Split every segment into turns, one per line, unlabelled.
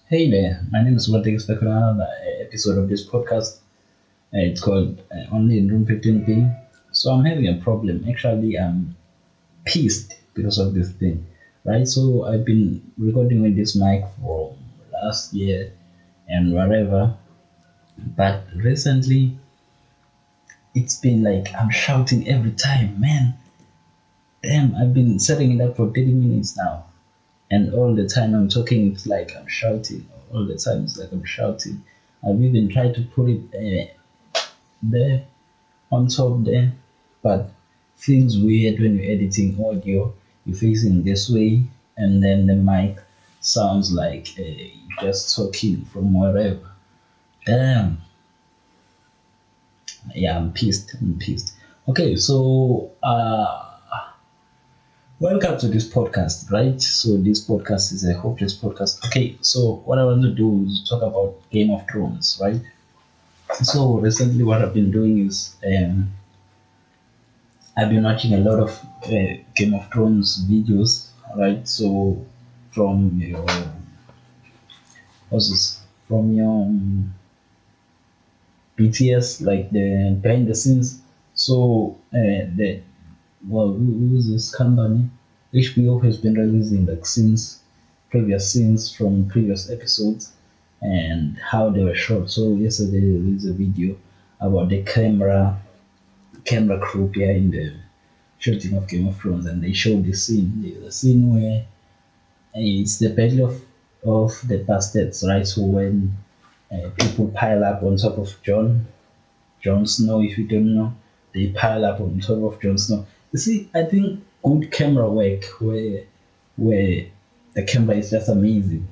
Hey there, my name is Thanks back for another episode of this podcast. It's called Only in Room 15B. So I'm having a problem. Actually, I'm pissed because of this thing, right? So I've been recording with this mic for last year and whatever, but recently it's been like I'm shouting every time, man. Damn, I've been setting it up for 30 minutes now, and all the time I'm talking, it's like I'm shouting. All the time, it's like I'm shouting. I've even tried to put it there on top there, but feels weird when you're editing audio. You're facing this way, and then the mic sounds like you're just talking from wherever. Damn, yeah, I'm pissed. I'm pissed. Okay, so welcome to this podcast, right? So this podcast is a hopeless podcast. Okay, so what I want to do is talk about Game of Thrones, right? So recently, what I've been doing is I've been watching a lot of Game of Thrones videos, right? So from your what's this? From your BTS, like the behind the scenes. So the who's this company? HBO has been releasing like scenes, previous scenes from previous episodes, and how they were shot. So yesterday there was a video about the camera crew behind the shooting of Game of Thrones, and they showed the scene where it's the battle of the bastards, right? So when people pile up on top of Jon Snow, if you don't know, they pile up on top of Jon Snow. You see, I think good camera work where the camera is just amazing.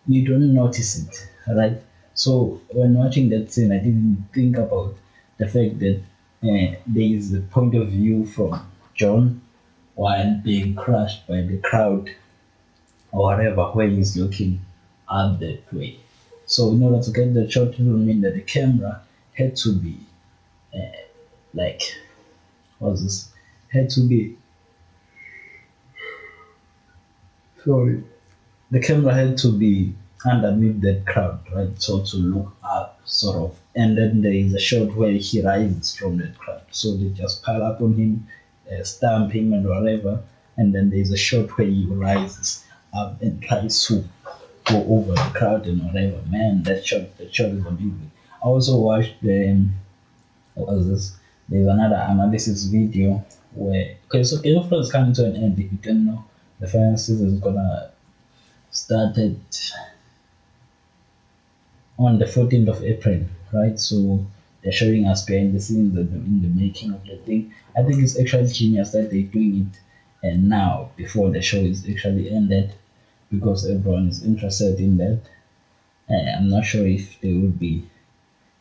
You don't notice it, right? So when watching that scene, I didn't think about the fact that there is a point of view from John while being crushed by the crowd or whatever where he's looking up that way. So in order to get the shot, it would mean that the camera had to be like what's this? Had to be sorry. The camera had to be underneath that crowd, right? So to look up, sort of. And then there is a shot where he rises from that crowd. So they just pile up on him, stamp him, and whatever. And then there's a shot where he rises up and tries to go over the crowd and whatever. Man, that shot is amazing. I also watched what was this? There's another analysis video where okay, so Game of Thrones is coming to an end. If you don't know, the final season is gonna start at on the 14th of April, right? So they're showing us behind the scenes and in the making of the thing. I think it's actually genius that they're doing it and now before the show is actually ended because everyone is interested in that. I'm not sure if they would be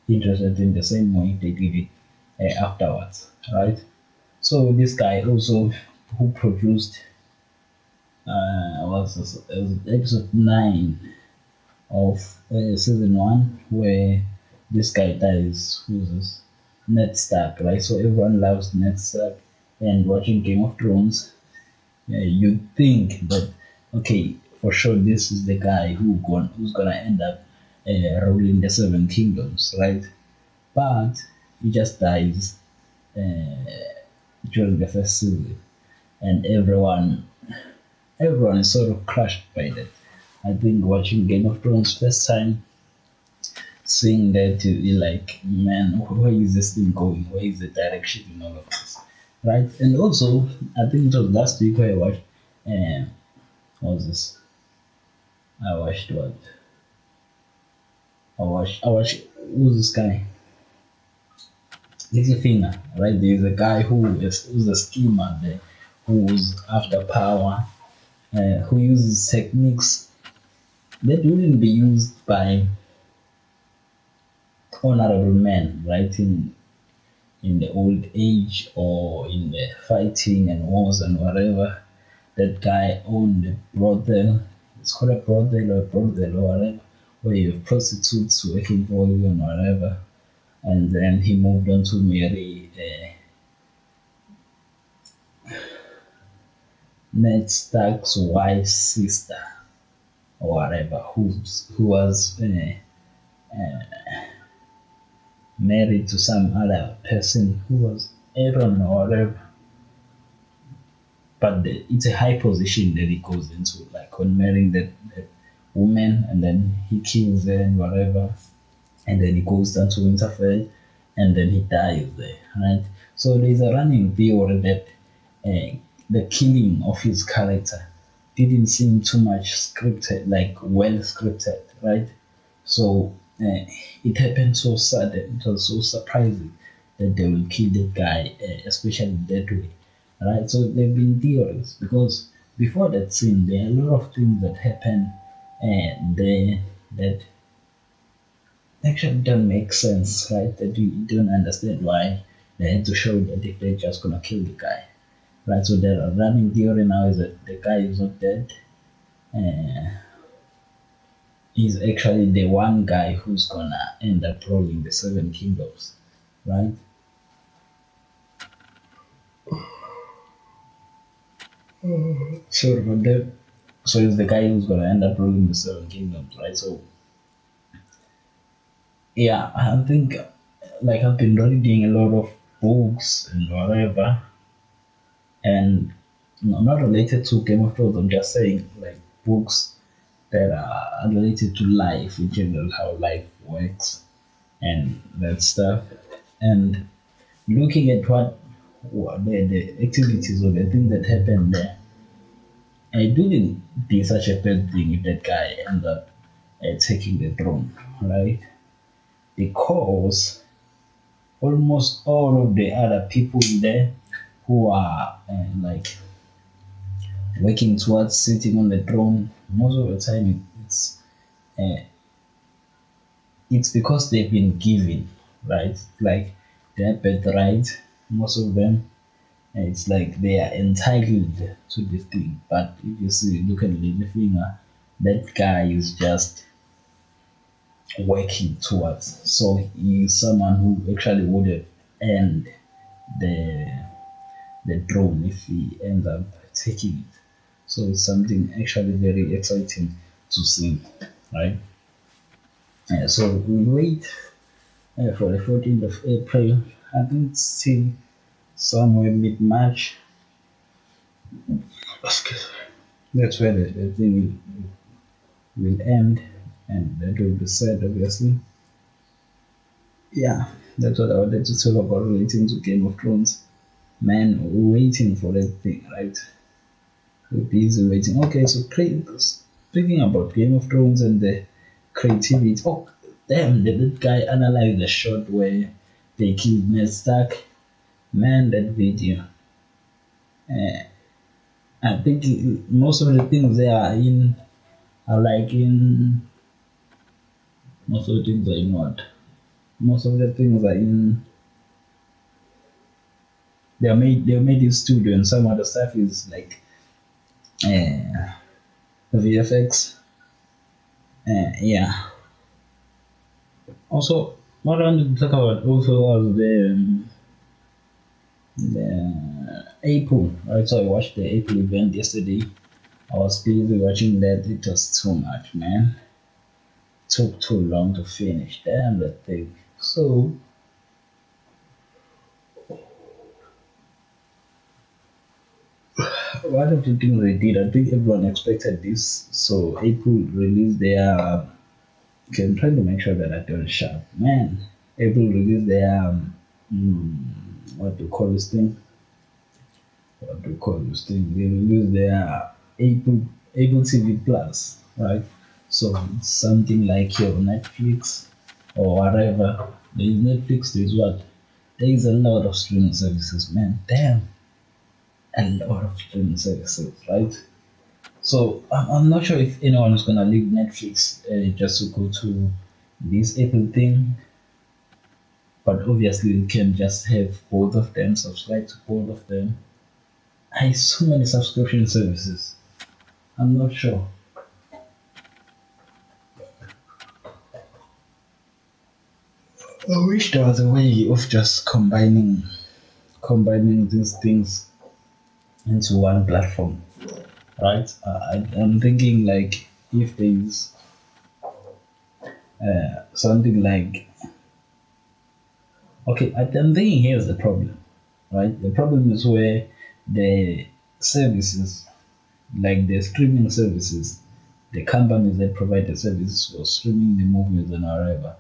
interested in the same way they did it afterwards, right? So this guy also who produced was this, episode 9 of season 1 where this guy dies, who's this? Ned Stark, right? So everyone loves Ned Stark, and watching Game of Thrones, you think that okay, for sure this is the guy who's gonna end up ruling the Seven Kingdoms, right? But he just dies during the first season, and everyone is sort of crushed by that. I think watching Game of Thrones first time, seeing that you're like, man, where is this thing going? Where is the direction in all of this, right? And also, I think it was last week where I watched, what was this? I watched what? I watched. Who's this guy? Finger, right? There's a guy who's a schemer there, who's after power, who uses techniques that wouldn't be used by honorable men, right? In the old age or in the fighting and wars and whatever. That guy owned a brothel. It's called a brothel or whatever, where you have prostitutes working for you and whatever. And then he moved on to marry Ned Stark's wife's sister. or whatever, who was married to some other person who was Aaron or whatever. But it's a high position that he goes into, like on marrying that woman, and then he kills her and whatever, and then he goes down to Winterfell, and then he dies there, right? So there's a running theory that the killing of his character didn't seem too much scripted, like well scripted, right? So it happened so sudden, it was so surprising that they will kill that guy, especially that way, right? So there have been theories because before that scene, there are a lot of things that happen and there that actually don't make sense, right? That you don't understand why they had to show that if they're just gonna kill the guy, right? So the running theory now is that the guy is not dead. Uh, he's actually the one guy who's gonna end up ruling the Seven Kingdoms, right? Sorry about that. So he's the guy who's gonna end up ruling the Seven Kingdoms, right? So yeah, I think like I've been reading a lot of books and whatever, and not related to Game of Thrones. I'm just saying like books that are related to life in general, how life works and that stuff, and looking at what the activities or the things that happened there. It wouldn't be such a bad thing if that guy ends up taking the throne, right? Because almost all of the other people there who are like working towards sitting on the throne, most of the time uh, it's because they've been given, right? Like their birthright, most of them. It's like they are entitled to this thing. But if you see, look at the finger, that guy is just working towards. So he's someone who actually would have earned the the throne if he ends up taking it. So it's something actually very exciting to see, right? So we wait for the 14th of April. I think still somewhere mid March. That's where the thing will end, and that will be said, obviously. Yeah, that's what I wanted to talk about relating to Game of Thrones. Man, waiting for that thing, right? We're busy waiting. Okay, so speaking about Game of Thrones and the creativity. Oh, damn, did that guy analyze the shot where they killed Ned Stark? Man, that video. I think most of the things they are in are like in. Most of the things are in what? Most of the things are in. They are made in studio, and some other stuff is like uh, VFX. Yeah. Also, what I wanted to talk about also was the April. Right, so I watched the April event yesterday. I was busy watching that. It was too much, man. Took too long to finish. Damn that thing. So one of the things they did, I think everyone expected this. So April released their. Okay, I'm trying to make sure that I don't shout. Man, April released their what do you call this thing? What do you call this thing? They released their Apple TV Plus, right? So it's something like your Netflix or whatever. There is Netflix. There is what? There is a lot of streaming services, man. Damn, a lot of streaming services, right? So I'm not sure if anyone is gonna leave Netflix just to go to this Apple thing, but obviously you can just have both of them, subscribe to both of them. I so many subscription services. I'm not sure. I wish there was a way of just combining these things into one platform, right? I'm thinking like if there is something like, okay, I'm thinking here's the problem, right? The problem is where the services, like the streaming services, the companies that provide the services for streaming the movies and whatever,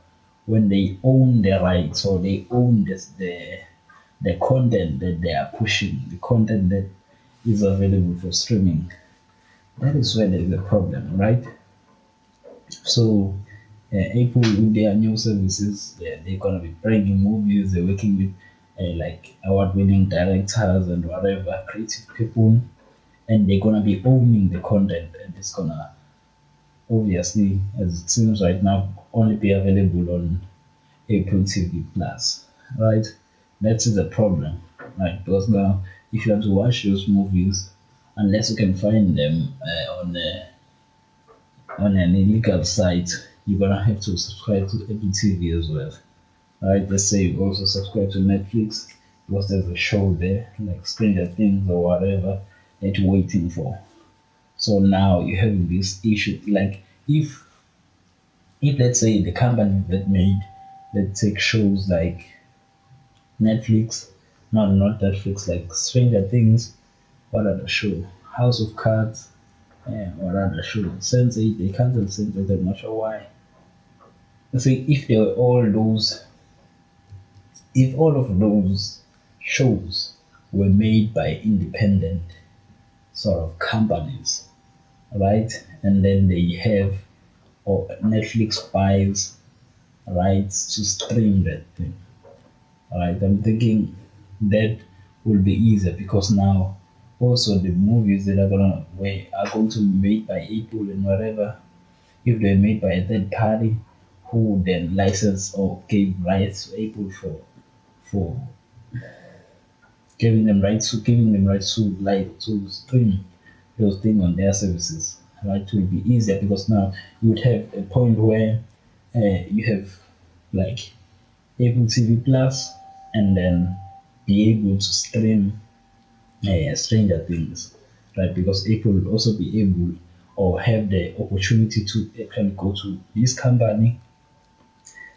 when they own the rights or they own the content that they are pushing, the content that is available for streaming, that is where there is a problem, right? So, Apple with their new services, they're gonna be bringing movies. They're working with like award-winning directors and whatever creative people, and they're gonna be owning the content, and it's gonna obviously, as it seems right now, only be available on Apple TV Plus, right? That is a problem, right? Because now, if you want to watch those movies, unless you can find them on an illegal site, you're gonna have to subscribe to Apple TV as well, right? Let's say you also subscribe to Netflix because there's a show there, like Stranger Things or whatever, that you're waiting for. So now you're having this issue, like if let's say the company that made, let's take shows like Netflix, not Netflix, like Stranger Things, what other show? House of Cards, what other show? Sense8, they cancelled Sense8, I'm not sure why. See, if all of those shows were made by independent sort of companies, right? And then they have, or Netflix buys rights to stream that thing, right? I'm thinking that will be easier because now also the movies that are going to be made by Apple and whatever, if they're made by a third party who then license or gave rights to Apple for giving them rights to like to stream those things on their services. Right, it will be easier because now you would have a point where you have like Apple TV Plus and then be able to stream Stranger Things, right? Because Apple will also be able or have the opportunity to actually go to this company,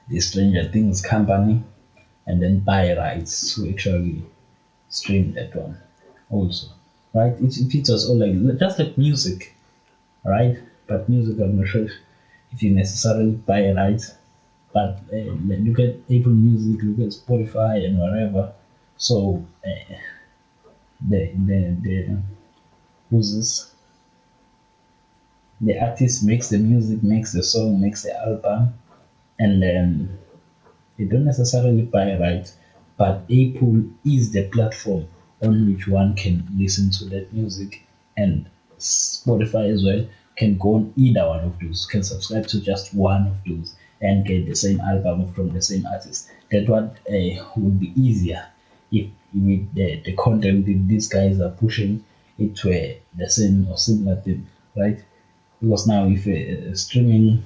the Stranger Things company, and then buy rights to actually stream that one also, right? It features all like just like music, right? But music, I'm not sure if you necessarily buy rights, but look at Apple Music, look at Spotify, and whatever. So the who's this? The artist makes the music, makes the song, makes the album, and then they don't necessarily buy rights, but Apple is the platform on which one can listen to that music, and Spotify as well can go on either one of those, can subscribe to just one of those and get the same album from the same artist. That one would be easier if with the content that these guys are pushing it were the same or similar thing, right? Because now if a streaming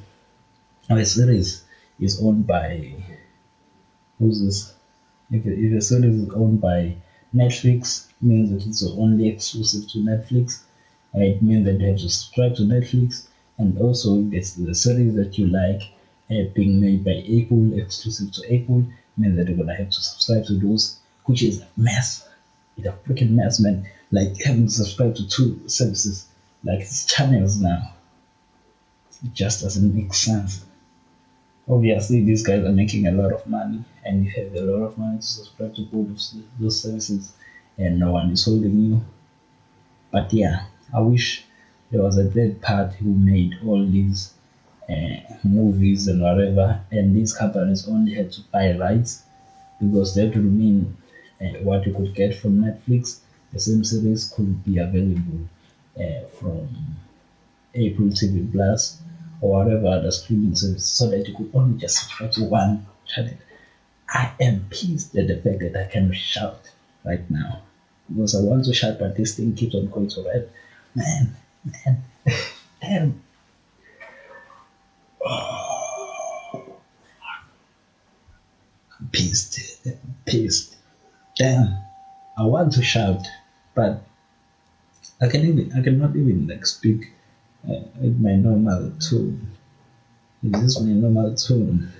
or a series is owned by who's this? If a series is owned by Netflix, means that it's only exclusive to Netflix. It means that you have to subscribe to Netflix, and also if it's the series that you like being made by Apple, exclusive to Apple, means that you're gonna have to subscribe to those, which is a mess. It's a freaking mess, man. Like having to subscribe to two services, like it's channels now. It just doesn't make sense. Obviously, these guys are making a lot of money, and you have a lot of money to subscribe to both of those services, and no one is holding you. But yeah, I wish there was a third party who made all these movies and whatever, and these companies only had to buy rights because that would mean what you could get from Netflix, the same series could be available from Apple TV Plus or whatever other streaming service so that you could only just subscribe to one channel. I am pissed at the fact that I can shout right now because I want to shout, but this thing keeps on going to red. Man, man, damn. I'm pissed, pissed. Damn, I want to shout, but I cannot even like speak with my normal tune. It's just my normal tune.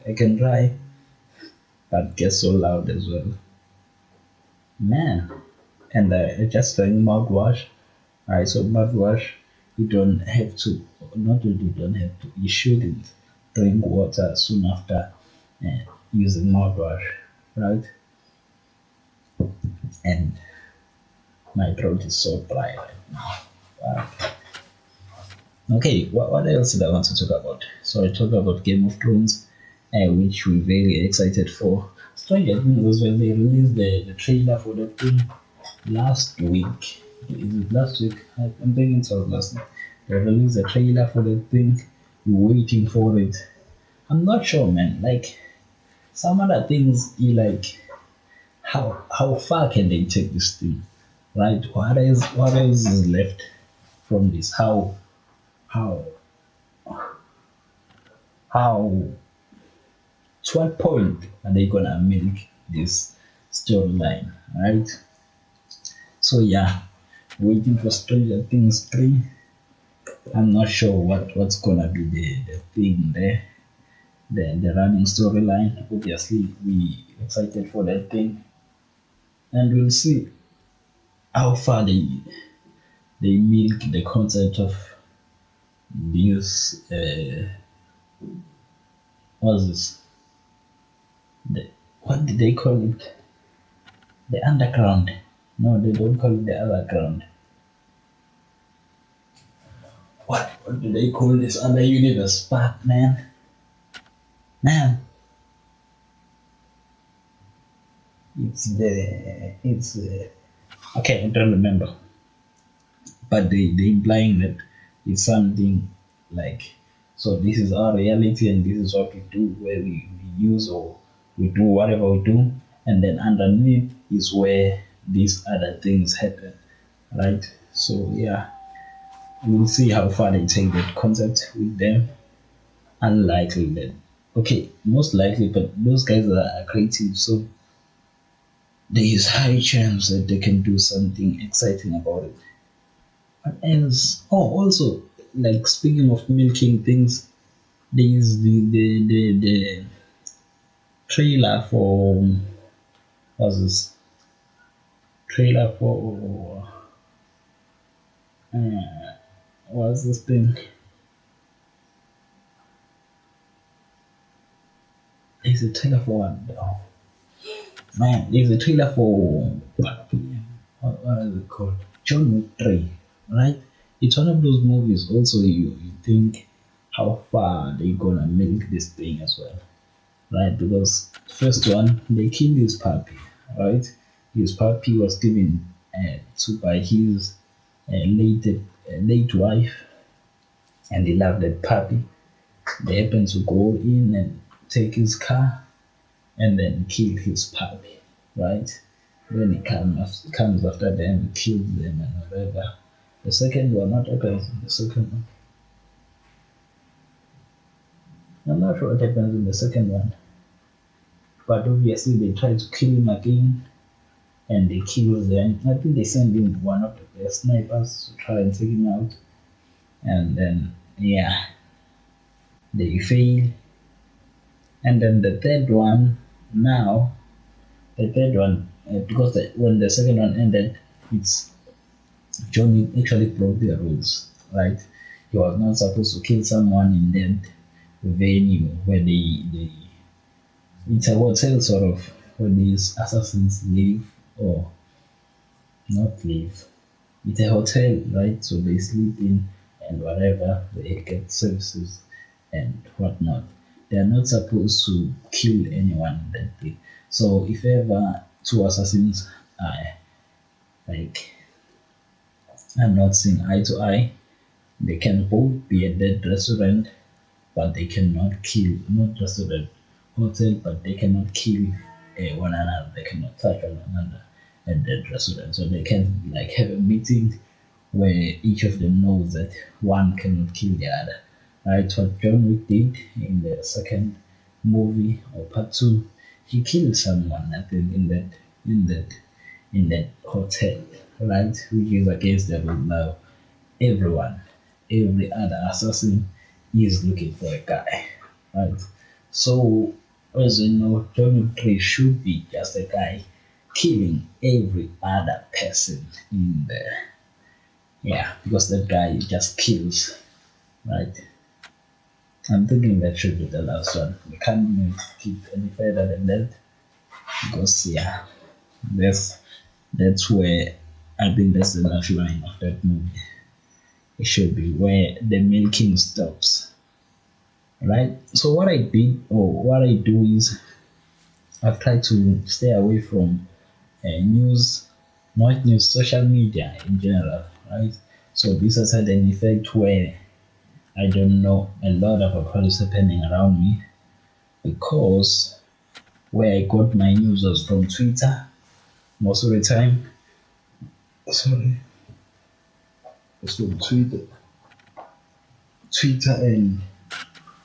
I can try, but get so loud as well. Man, and just doing mouthwash. Alright, so mouthwash, you don't have to, not that you don't have to, you shouldn't drink water soon after uh, using mouthwash, right? And my throat is so dry right now. Okay, what else did I want to talk about? So I talked about Game of Thrones, which we're very excited for. Stranger Things was when they released the trailer for the thing last week. Is it last week? I'm thinking so last week. They released a trailer for the thing. We're waiting for it. I'm not sure, man. Like some other things, you like how far can they take this thing, right? What else is left from this? How how to what point are they gonna milk this storyline, right? So yeah, waiting for Stranger Things 3. I'm not sure what's gonna be the thing there, the running storyline. Obviously, we excited for that thing, and we'll see how far they milk the concept of this. What's this? The, what did they call it? The underground. No, they don't call it the underground. What do they call this other universe? But man, it's okay. I don't remember, but they implying that it's something like, so this is our reality and this is what we do, where we use or we do whatever we do, and then underneath is where these other things happen, right? So yeah, we'll see how far they take that concept with them. Unlikely that, okay, most likely, but those guys are creative, so there is high chance that they can do something exciting about it. What else? Oh, also, like speaking of milking things, there is the trailer for, what's this? Trailer for what's this thing? There's a trailer for what? Oh, man, there's a trailer for what is it called? John Wick 3, right? It's one of those movies. Also, you think how far they gonna milk this thing as well, right? Because first one, they killed his puppy, right? His puppy was given to by his late wife, and he loved that puppy. They happened to go in and take his car and then kill his puppy, right? Then he comes after them, kills them and whatever. The second one, what happens in the second one? I'm not sure what happens in the second one, but obviously they try to kill him again and they kill them. I think they send in one of the snipers to try and take him out, and then yeah, they fail. And then the third one, now the third one, because when the second one ended, it's Johnny actually broke the rules, right? He was not supposed to kill someone in that venue where they it's a hotel sort of where these assassins live or not live. It's a hotel, right? So they sleep in and whatever, they get services and whatnot. They are not supposed to kill anyone in that day. So if ever two assassins are like are not seeing eye to eye, they can both be at that restaurant, but they cannot kill. Not just at the hotel, but they cannot kill one another. They cannot touch one another at that restaurant. So they can like have a meeting where each of them knows that one cannot kill the other. Right? What John Wick did in the second movie or part two, he killed someone. I think in that hotel, right? Which is against the rule now. Everyone. every other assassin is looking for a guy, right? So, as you know, John Wick 3 should be just a guy killing every other person in there. Yeah, because that guy just kills, right? I'm thinking that should be the last one. We can't even keep any further than that because yeah, that's that's where I think that's the last line of that movie. It should be where the milking stops, right? So what I did or what I do is I've tried to stay away from news, not news, social media in general, right? So this has had an effect where I don't know a lot about what is happening around me because where I got my news was from Twitter most of the time. Sorry, it's from Twitter and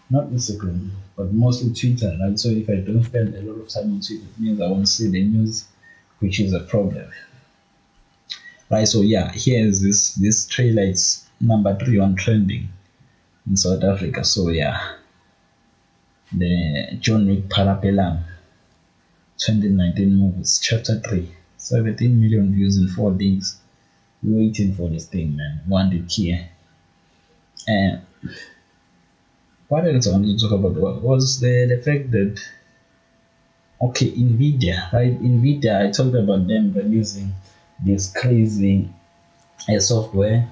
not Instagram, but mostly Twitter, right? So if I don't spend a lot of time on Twitter, it means I won't see the news, which is a problem, right? So yeah, here's this trailer. It's number 3 on trending in South Africa. So yeah, the John Wick Parabellum 2019 movies, Chapter 3, 17 million views in 4 days. We're waiting for this thing, man. Want it here. And what else I wanted to talk about was the fact that, okay, Nvidia, right? Nvidia, I talked about them releasing this crazy software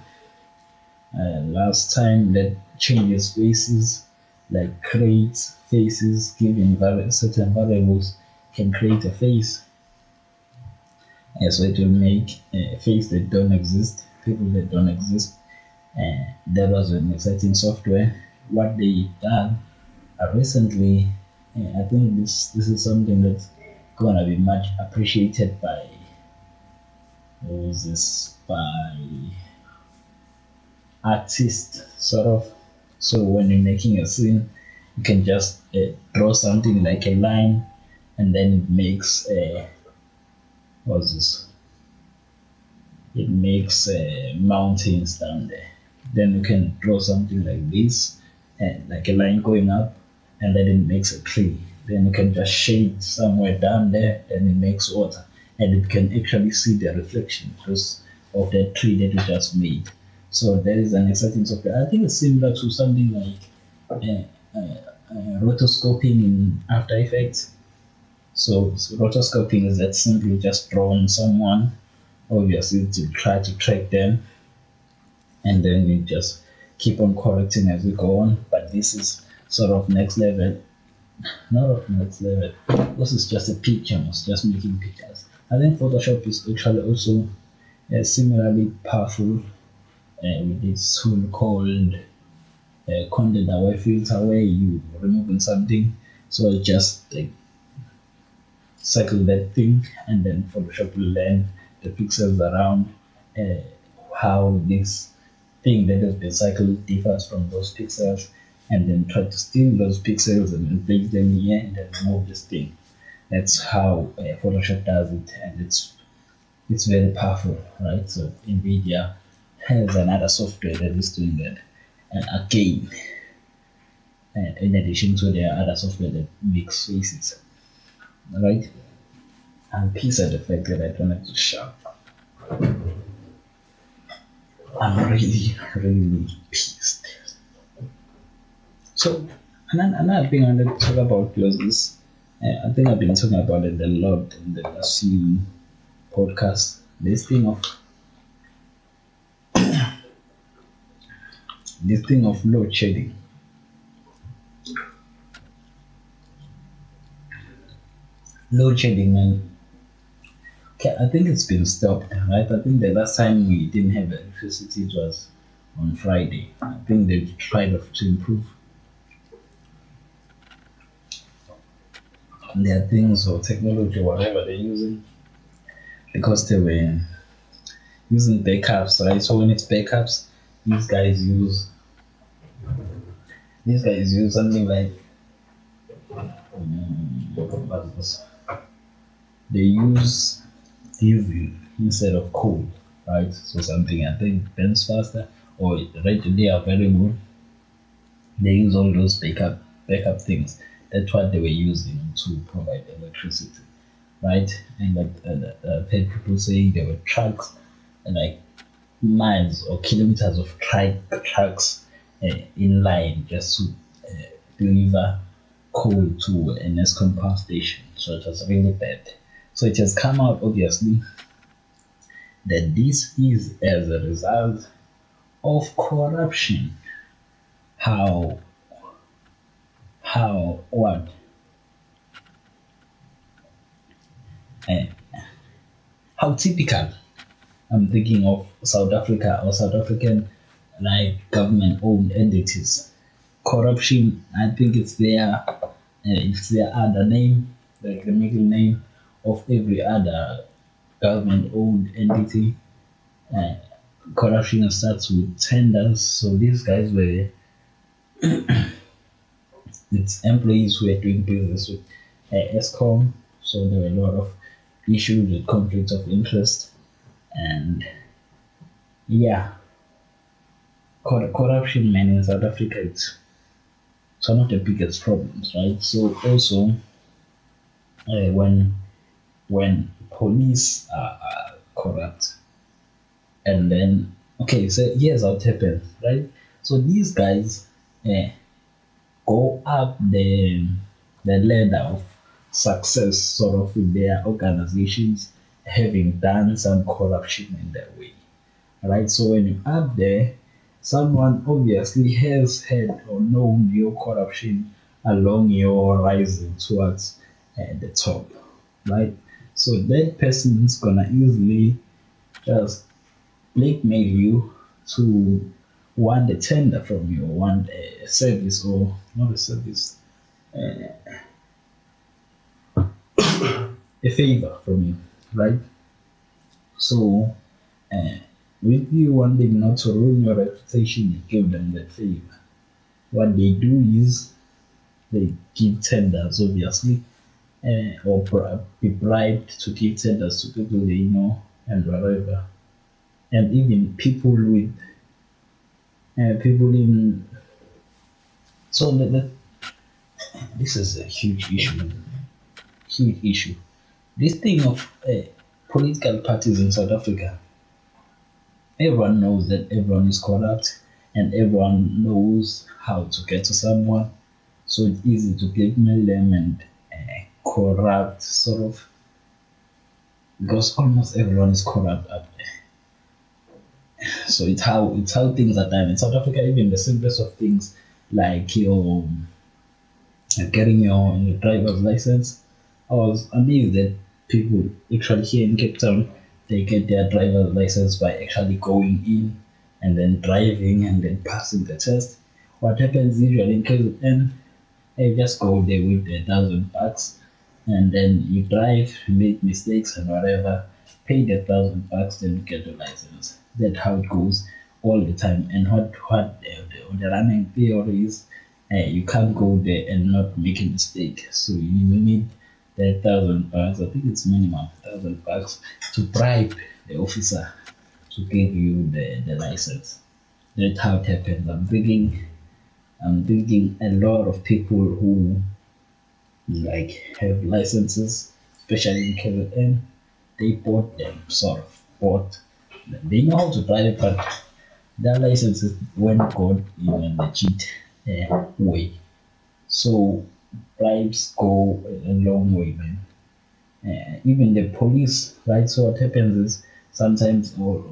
last time that changes faces, like creates faces, given certain variables, can create a face. So it will make a face that don't exist, people that don't exist. That was an exciting software. What they done recently, I think this is something that's gonna be much appreciated by who's this by artists, sort of. So when you're making a scene, you can just draw something like a line, and then it makes what's this? It makes mountains down there. Then you can draw something like this, and like a line going up, and then it makes a tree. Then you can just shade somewhere down there, and it makes water, and it can actually see the reflection because of that tree that you just made. So that is an exciting software. I think it's similar to something like rotoscoping in After Effects. So rotoscoping is that simply just drawing someone, obviously to try to track them, and then we just keep on correcting as we go on. But this is sort of next level, not of next level. This is just a picture, it's just making pictures. I think Photoshop is actually also similarly powerful with this tool called content aware filter, where you removing something, so it just like cycle that thing, and then Photoshop will learn the pixels around uh, how this thing that has been cycled differs from those pixels, and then try to steal those pixels and then place them here and then remove this thing. That's how Photoshop does it, and it's very powerful, right? So Nvidia has another software that is doing that, and again, in addition to their other software that makes faces, right? I'm pissed at the fact that I don't have to shout. I'm really, really pissed. So, another thing I wanted to talk about was this. I think I've been talking about it a lot in the last few podcasts. This thing of load shedding. Load shedding, man. Okay, I think it's been stopped, right? I think the last time we didn't have electricity it was on Friday. I think they've tried to improve their things or technology, whatever they're using, because they were using backups, right? So when it's backups, these guys use something like what's this? They use diesel instead of coal, right? So something I think burns faster, or readily available, they use all those backup things. That's what they were using to provide electricity, right? And like I've heard people say there were trucks, like miles or kilometers of trucks in line just to deliver coal to an ESCOM power station. So it was really bad. So it has come out obviously that this is as a result of corruption. How what uh, how typical. I'm thinking of South Africa or South African like government owned entities. Corruption, I think it's their other name, like the middle name of every other government owned entity. Uh, Corruption starts with tenders. So these guys were its employees who were doing business with ESCOM. So there were a lot of issues with conflicts of interest, and yeah, corruption, man, in South Africa, it's one of the biggest problems, right? So also when police are corrupt, and then okay, so here's how it happens, right? So these guys uh, go up the ladder of success, sort of with their organizations having done some corruption in their way, right? So when you're up there, someone obviously has had or known your corruption along your rising towards the top, right? So that person is gonna easily just blackmail you to want a tender from you, want a service or not a service, a favor from you, right? So uh, with you wanting not to ruin your reputation, you give them that favor. What they do is they give tenders, obviously, or be bribed to give tenders to people they know and wherever. And even people with people in. So this is a huge issue, huge issue. This thing of political parties in South Africa, everyone knows that everyone is corrupt and everyone knows how to get to someone. So it's easy to blackmail them and corrupt, sort of, because almost everyone is corrupt up there. So it's how things are done in South Africa. Even the simplest of things like your getting your driver's license. I was amazed that people actually here in Cape Town they get their driver's license by actually going in and then driving and then passing the test. What happens usually in KZN, you just go there with $1,000 and then you drive, make mistakes and whatever, pay the $1,000, then you get your license. That's how it goes all the time. And what the running theory is, you can't go there and not make a mistake. So you need the $1,000. I think it's minimum $1,000 to bribe the officer to give you the license. That's how it happens. I'm thinking a lot of people who like have licenses, especially in KZN, they bought them, sort of bought. They know how to drive, but their licenses weren't got in a legit way. So bribes go a long way, man. Even the police, right? So what happens is sometimes, or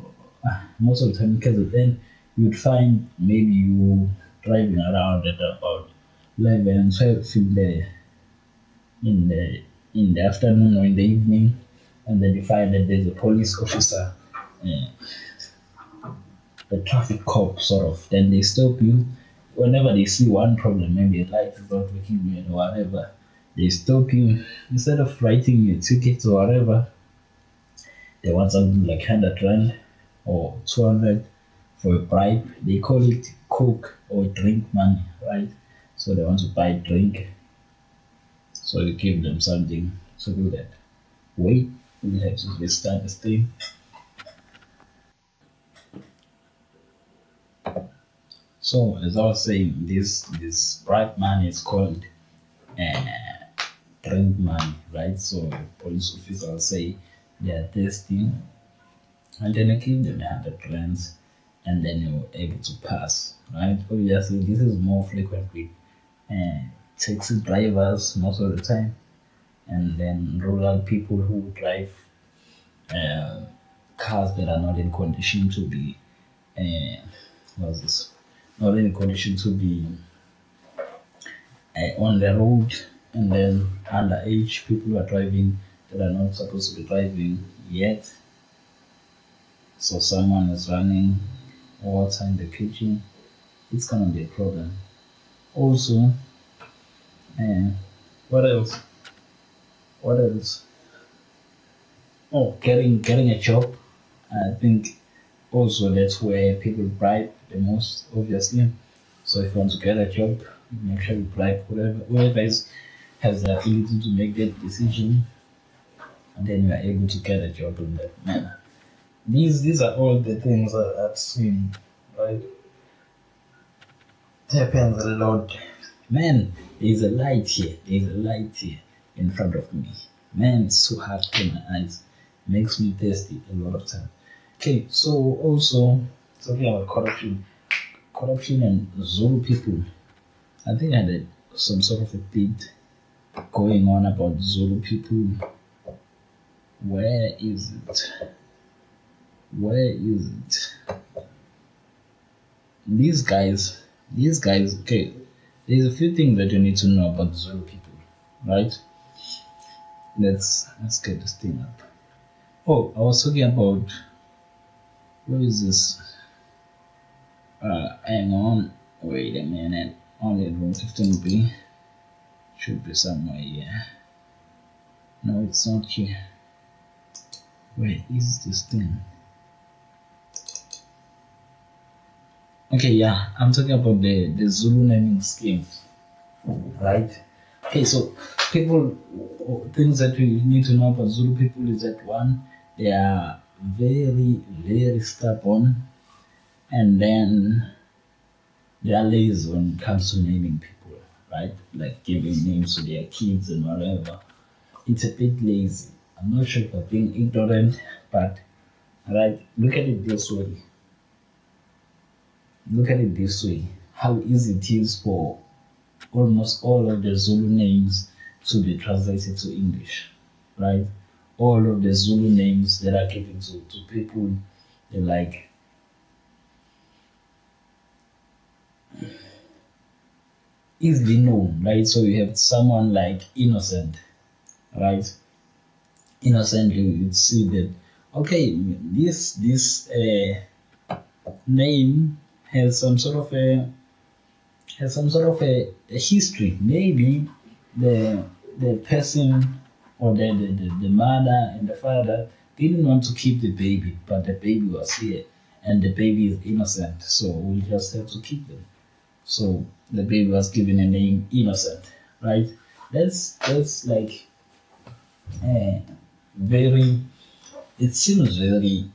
most of the time, because then you'd find maybe you driving around at about 11, 12 in the in the afternoon or in the evening, and then you find that there's a police officer, uh, the traffic cop, sort of. Then they stop you whenever they see one problem, maybe a light is not working or whatever. They stop you instead of writing you a ticket or whatever. They want something like 100 rand or 200 for a bribe. They call it coke or drink money, right? So they want to buy drink, so you give them something to do that. Wait, we have to restart this thing. So as I was saying, this bribe money is called drink money, right? So police officer will say they are thirsty, and then you give them 100 rands, and then you're able to pass, right? Obviously, this is more frequent with uh, taxi drivers most of the time, and then rural people who drive uh, cars that are not in condition to be what's this? Not in condition to be on the road, and then underage people who are driving that are not supposed to be driving yet. So someone is running water in the kitchen. It's gonna be a problem. Also, uh, what else? What else? Oh, getting a job. I think also that's where people bribe the most, obviously. So if you want to get a job, make sure you bribe whoever has the ability to make that decision, and then you are able to get a job in that manner. These are all the things that I've seen, right? It happens a lot. Man, there's a light here. There's a light here in front of me. Man, it's so hard for my eyes. Makes me thirsty a lot of time. Okay, so also talking about corruption and Zulu people. I think I had some sort of a bit going on about Zulu people. Where is it? Where is it? These guys, okay, there's a few things that you need to know about Zulu people, right? Let's get this thing up. Oh, I was talking about where is this? Hang on, wait a minute. Only room 15B should be somewhere here. No, it's not here. Where is this thing? Okay, yeah, I'm talking about the Zulu naming schemes, right? Okay, so people, things that we need to know about Zulu people is that one, they are very stubborn, and then they are lazy when it comes to naming people, right? Like giving names to their kids and whatever. It's a bit lazy. I'm not sure if I'm being ignorant, but right, look at it this way. Look at it this way. How easy it is for almost all of the Zulu names to be translated to English, right? All of the Zulu names that are given to people, they're like easily known, right? So you have someone like Innocent, right? Innocent, you'd see that, okay, this name has some sort of a history. Maybe the person or the mother and the father didn't want to keep the baby, but the baby was here and the baby is innocent, so we just have to keep them. So the baby was given a name Innocent, right? That's like very. It seems very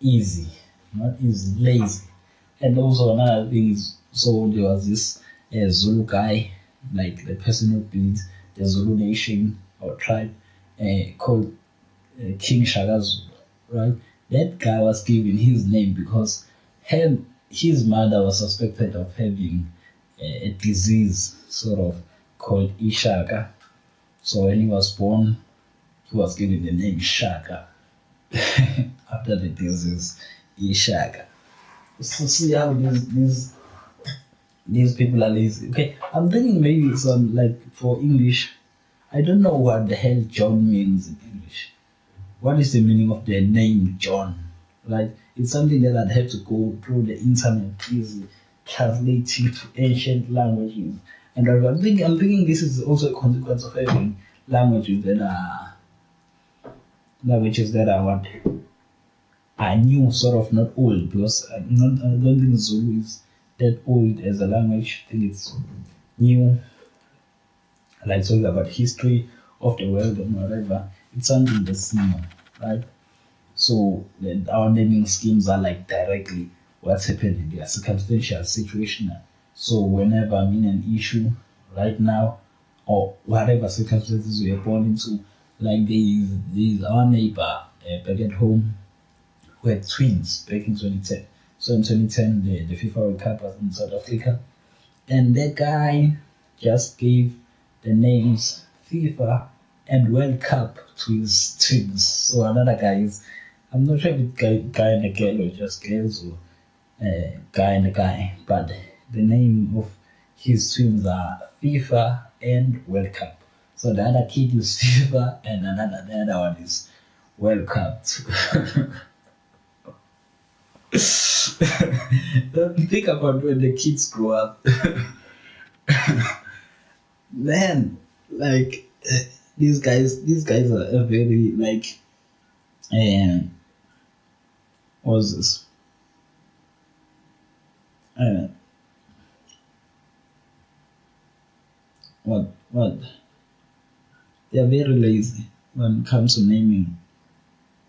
easy, not easy, lazy. And also another thing is, so there was this Zulu guy, like the person who built the Zulu nation or tribe, called King Shaka Zulu, right? That guy was given his name because his mother was suspected of having a disease, sort of called Ishaka. So when he was born, he was given the name Shaka after the disease Ishaka. So see how these people are lazy. Okay, I'm thinking maybe some like for English. I don't know what the hell John means in English. What is the meaning of the name John? Right? It's something that I'd have to go through the internet easily, translate it to ancient languages. And I'm thinking this is also a consequence of having languages that are what are new, sort of not old, because I don't think Zulu is that old as a language. I think it's new, like talking about history of the world and whatever. It's something that's new, right? So our naming schemes are like directly what's happening there, circumstantial, situational. So whenever I'm in an issue right now, or whatever circumstances we are born into, like there is our neighbor back at home who had twins back in 2010. So in 2010, the FIFA World Cup was in South Africa, and that guy just gave the names FIFA and World Cup to his twins. So another guy is, I'm not sure if it's guy and a girl or just girls or guy and a guy, but the name of his twins are FIFA and World Cup. So the other kid is FIFA and the other one is World Cup. Think about when the kids grow up. Man, like these guys are a very like what's this? Uh, what? They are very lazy when it comes to naming,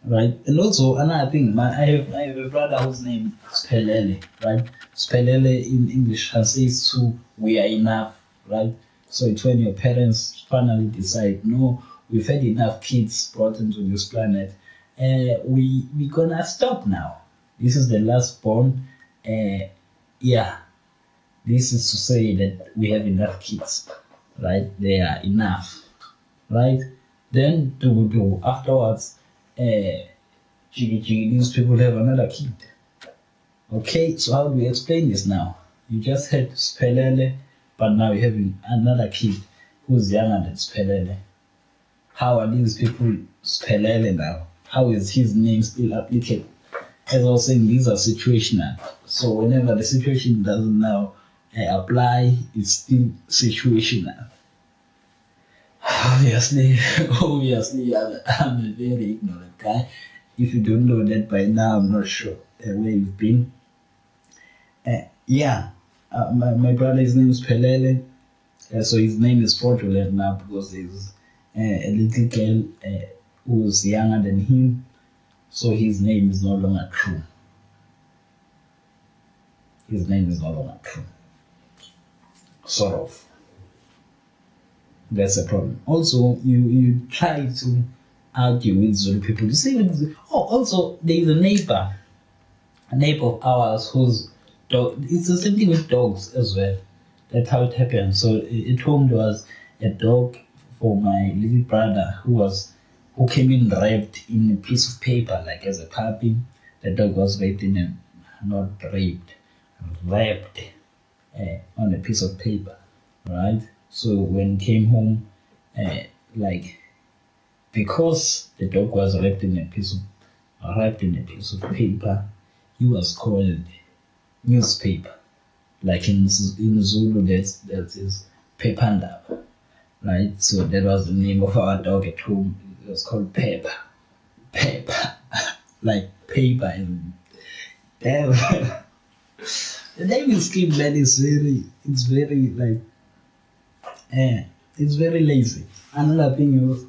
right? And also another thing, I have a brother whose name is Pelele, right? Spelele in English translates to "we are enough," right? So it's when your parents finally decide, no, we've had enough kids brought into this planet, we gonna stop now. This is the last born. Yeah, this is to say that we have enough kids, right? They are enough, right? Then do afterwards, these people have another kid. Okay, so how do we explain this now? You just had Spelele, but now you're having another kid who's younger than Spelele. How are these people Spelele now? How is his name still applicable? As I was saying, these are situational. So whenever the situation doesn't now apply, it's still situational. Obviously, I'm a very ignorant guy. If you don't know that by now, I'm not sure where you've been. My brother's name is Pelele. So his name is fraudulent now because there's a little girl who's younger than him. So his name is no longer true. His name is no longer true. Sort of. That's a problem. Also, you try to argue with Zulu people. You say, also there is a neighbor of ours whose dog. It's the same thing with dogs as well. That's how it happened. So at home there was a dog for my little brother who came in wrapped in a piece of paper, like as a puppy. The dog was wrapped not raped, wrapped on a piece of paper, right? So when he came home, because the dog was wrapped in a piece of paper, he was called newspaper. Like in Zulu, that is Pepandaba, right? So that was the name of our dog at home. It was called Pepper, like paper and damn. The naming scheme, man, it's very like, it's very lazy. Another thing is,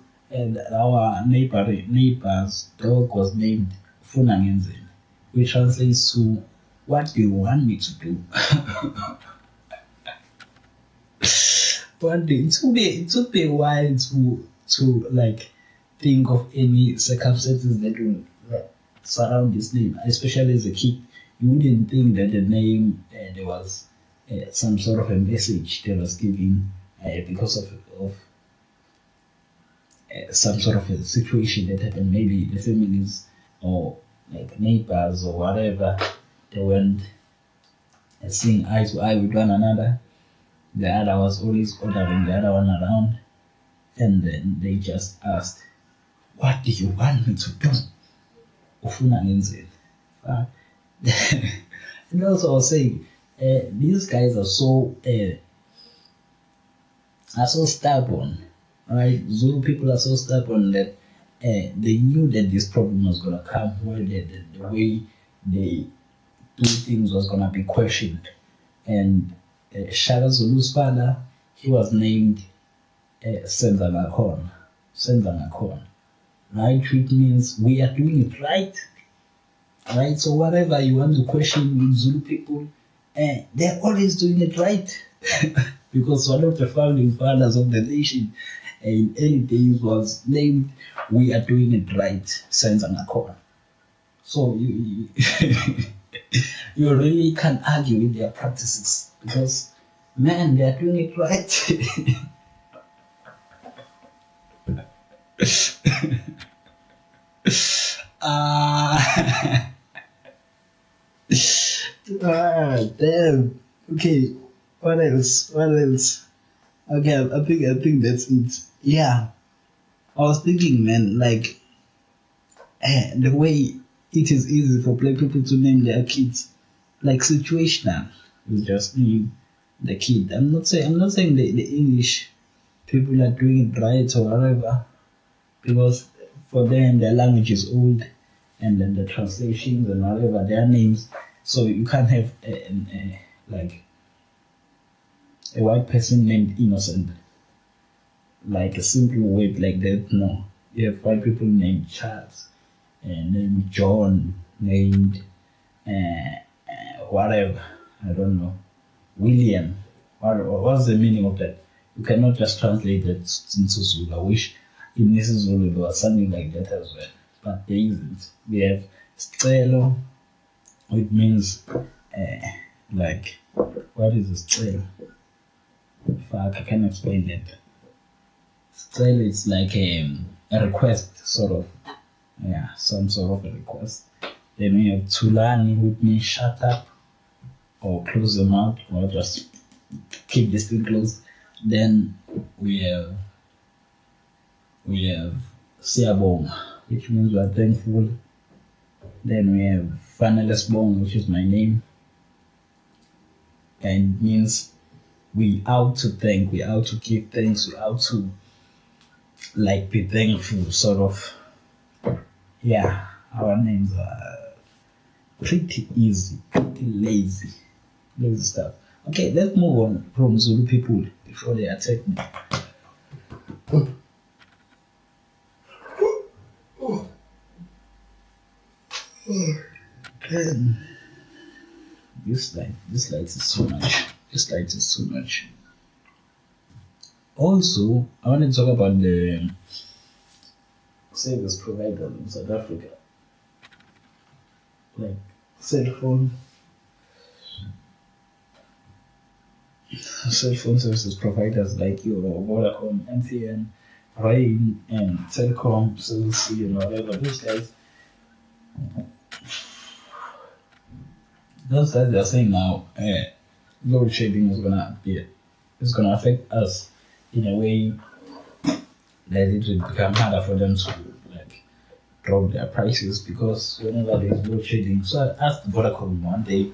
our neighbor's dog was named Funangenzeni, which translates to "what do you want me to do?" One day, it took me a while to like think of any circumstances that will surround this name, especially as a kid. You wouldn't think that the name there was some sort of a message that was given because of some sort of a situation that happened. Maybe the families or like neighbors or whatever, they weren't seeing eye to eye with one another. The other was always ordering the other one around, and then they just asked, "What do you want me to do?" Ufuna ngenzeni. And also I was saying, these guys are so stubborn, right? Zulu people are so stubborn that they knew that this problem was gonna come, where the way they do things was gonna be questioned. And Shaka Zulu's father, he was named Senza Nakhon, right? Which means we are doing it right, right? So whatever you want to question with Zulu people, they're always doing it right. Because one of the founding fathers of the nation in early days was named "We are doing it right," Senza Ngakona. So you really can't argue with their practices because, man, they are doing it right. Ah, damn. Okay, what else? What else? Okay, I think that's it. Yeah, I was thinking, man, like the way it is easy for black people to name their kids, like situational. You just name the kid. I'm not saying the English people are doing it right or whatever, because for them their language is old, and then the translations and whatever their names. So you can't have like a white person named Innocent, like a simple word like that. No, you have white people named Charles, and named John, named whatever. I don't know. William. What's the meaning of that? You cannot just translate that into Zulu. I wish in this Zulu there was something like that as well, but there isn't. We have Stelo, which means like, what is a Stelo? Fuck, I can't explain that. Stelo is like a request, sort of. Yeah, some sort of a request. Then we have Tulani, which means shut up or close your mouth or just keep this thing closed. Then we have Siabong, which means we are thankful. Then we have Fanales Bong, which is my name, and it means we out to thank, we out to give thanks, we out to like be thankful, sort of. Yeah, our names are pretty easy, pretty lazy stuff. Okay, let's move on from Zulu people before they attack me. This light is too much. This light is too much. Also, I want to talk about the service providers in South Africa, like cell phone services providers like your Vodacom, MTN, Rain, and Telkom, CLC, and whatever. Those guys are saying now, load shedding is gonna affect us in a way that it will become harder for them to like drop their prices, because whenever there's load shedding. So I asked Vodacom one day,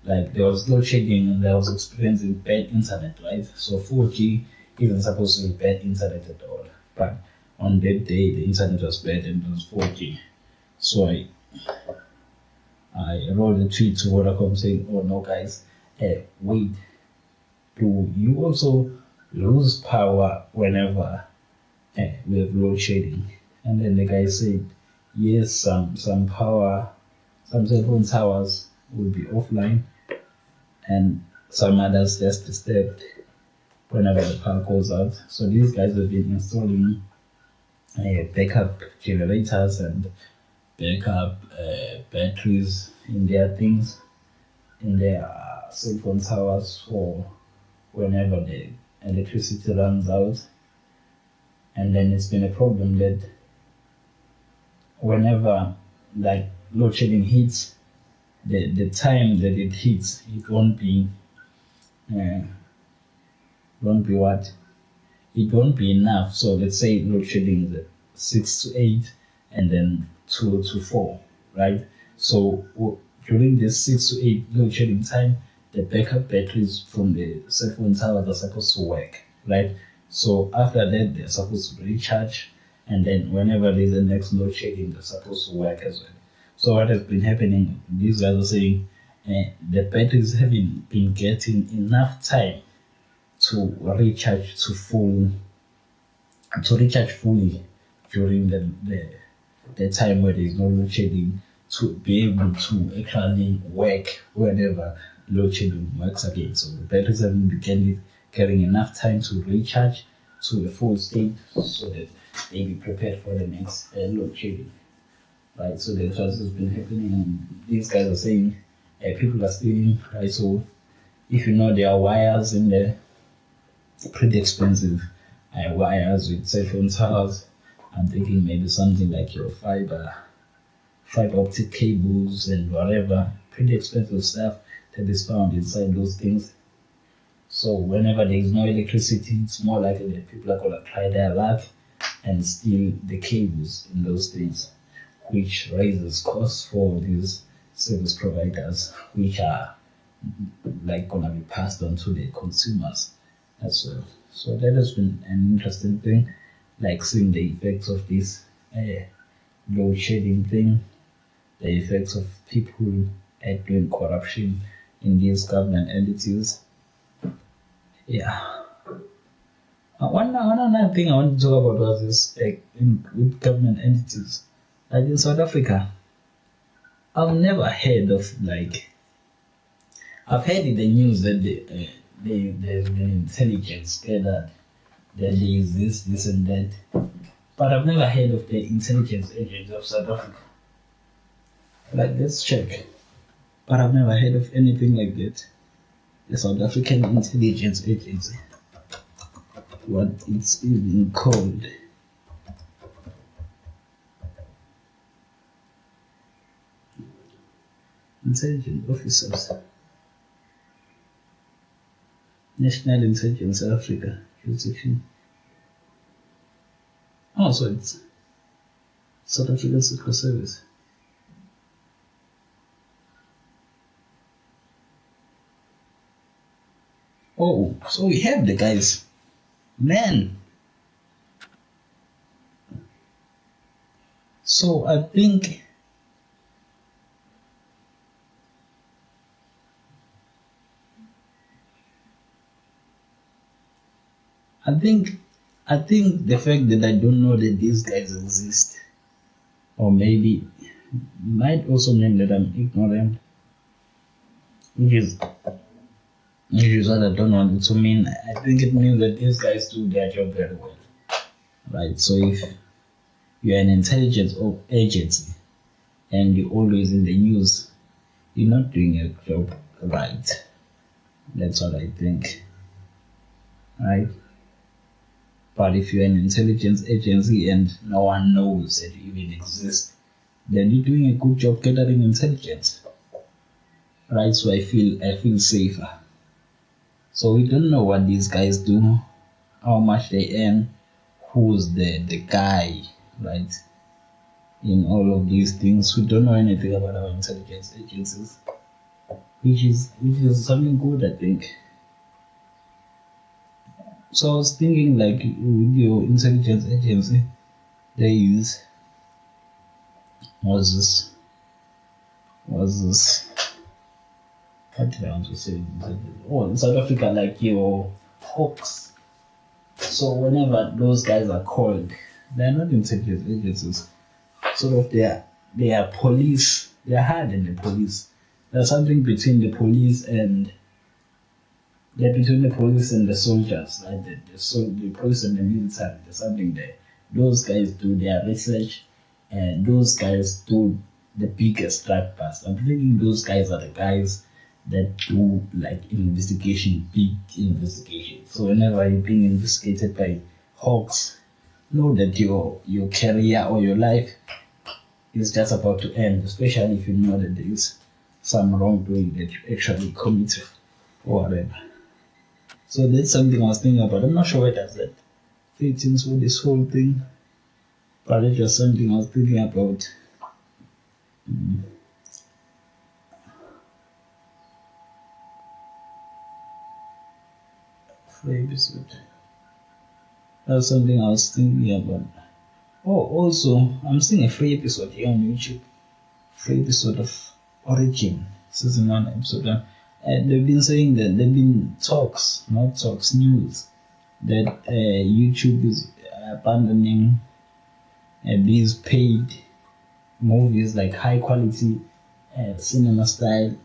like there was load shedding and I was experiencing bad internet, right? So 4G isn't supposed to be bad internet at all, but on that day the internet was bad and it was 4G. So I wrote a tweet to Vodacom saying, "Oh no, guys, wait, do you also lose power whenever we have load shedding?" And then the guy said, "Yes, some power, some cell phone towers will be offline, and some others just disturbed whenever the power goes out." So these guys have been installing backup generators and backup batteries in their things, in their cell phone towers, for whenever the electricity runs out. And then it's been a problem that whenever like load shedding hits, the time that it hits, it won't be what? It won't be enough. So let's say load shedding is 6 to 8 and then 2 to 4, right? So during this 6 to 8 load shedding time, the backup batteries from the cell phone towers are supposed to work, right? So after that, they're supposed to recharge, and then whenever there's a next load shedding, they're supposed to work as well. So what has been happening, these guys are saying the batteries haven't been getting enough time to recharge fully during the time where there's no load shedding. to be able to actually work whenever load shedding works again. So the batteries haven't been carrying enough time to recharge to a full state so that they be prepared for the next load shedding. Right, so that's what has been happening, and these guys are saying people are stealing, right? So if you know there are wires in there, pretty expensive wires with cell phone towers. I'm thinking maybe something like your fiber optic cables and whatever, pretty expensive stuff that is found inside those things. So whenever there is no electricity, it's more likely that people are gonna try their luck and steal the cables in those things, which raises costs for these service providers, which are like gonna be passed on to the consumers as well. So that has been an interesting thing, like seeing the effects of this load shedding thing, the effects of people doing corruption in these government entities. Yeah. One another thing I want to talk about was this, like with government entities, like in South Africa. I've never heard of I've heard in the news that there's been intelligence gathered, that there is this and that, but I've never heard of the intelligence agency of South Africa. Like, let's check. But I've never heard of anything like that. The South African Intelligence Agency. What it's even called. Intelligence Officers. National Intelligence Africa. Jurisdiction. Oh, so it's South African Secret Service. Oh, so we have the guys. Man. So I think the fact that I don't know that these guys exist, or maybe might also mean that I'm ignorant, which is what I don't want it to mean. I think it means that these guys do their job very well, right? So if you're an intelligence agency and you're always in the news, you're not doing your job right. That's what I think, right? But if you're an intelligence agency and no one knows that you even exist, then you're doing a good job gathering intelligence, right? So I feel safer. So we don't know what these guys do, how much they earn, who's the guy, right? In all of these things, we don't know anything about our intelligence agencies, which is something good, I think. So I was thinking, like, with your intelligence agency, there is was this what did I want to say? Oh, in South Africa, like your hawks. So whenever those guys are called, they're not intelligence agencies. Sort of they are police. They're higher than the police. There's something between the police and the soldiers, like the police and the military. There's something there. Those guys do their research, and those guys do the biggest drug bust. I'm thinking those guys are the guys that do like big investigation. So whenever you're being investigated by hawks, know that your career or your life is just about to end, especially if you know that there is some wrongdoing that you actually committed or whatever. So that's something I was thinking about. I'm not sure where does that fit into this whole thing, but it's just something I was thinking about. Free episode. That's something I was thinking about. Oh, also, I'm seeing a free episode here on YouTube. Free episode of Origin, season 1, episode 1. And they've been saying that there've been news, that YouTube is abandoning these paid movies like high quality cinema style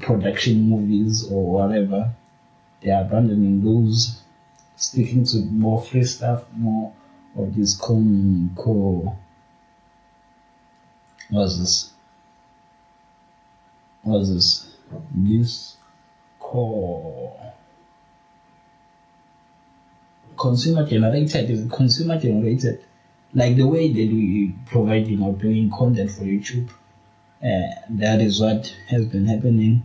production movies or whatever. They are abandoning those, sticking to more free stuff, more of this what's this? What's this? This core consumer generated, is it consumer generated? Like the way that we providing or doing content for YouTube, that is what has been happening.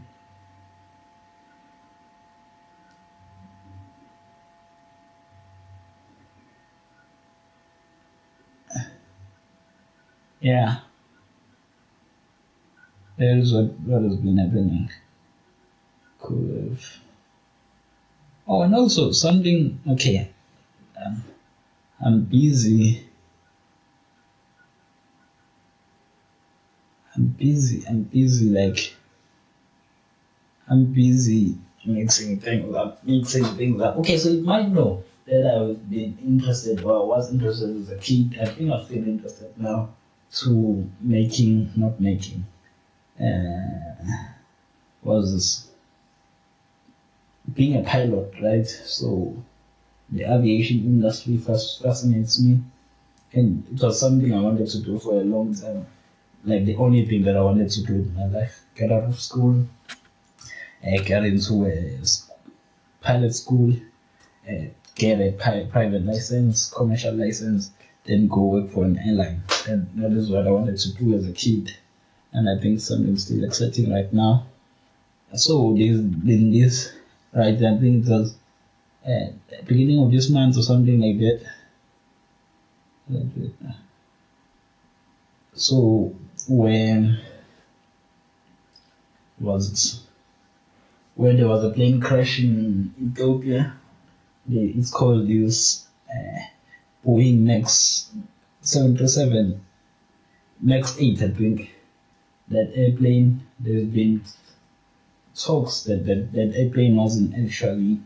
Yeah, that is what has been happening. Could have. Oh, and also something. Okay, um, I'm busy. I'm busy. Like I'm busy mixing things up. Okay, so you might know that I've been interested, or I was interested as a kid. I think I'm still interested now to not making. Was this being a pilot, right? So the aviation industry first fascinates me, and it was something I wanted to do for a long time. Like the only thing that I wanted to do in my life: get out of school, get into a pilot school, uh, get a private license, commercial license, then go work for an airline. And that is what I wanted to do as a kid. And I think something still exciting right now. So there's been this, right? I think it was beginning of this month or something like that. So when was it? When there was a plane crash in Ethiopia, it's called this Boeing Max 737, Max 8, I think. That airplane, there's been talks that airplane wasn't actually,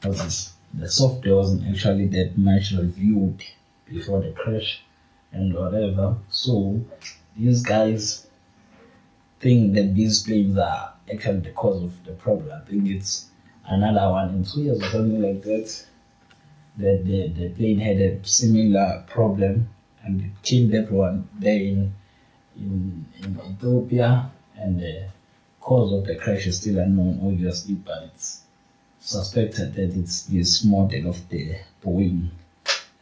what's this? The software wasn't actually that much reviewed before the crash and whatever. So these guys think that these planes are actually the cause of the problem. I think it's another one in 2 years or something like that. That the plane had a similar problem and it killed everyone there in Ethiopia, and the cause of the crash is still unknown, obviously, but it's suspected that it's this model of the Boeing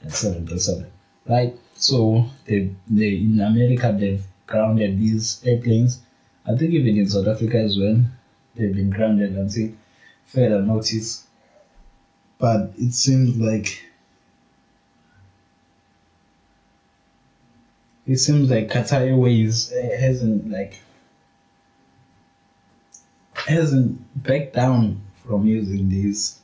737, right? So they in America they've grounded these airplanes. I think even in South Africa as well, they've been grounded until further notice. But it seems like Qatar Airways hasn't backed down from using these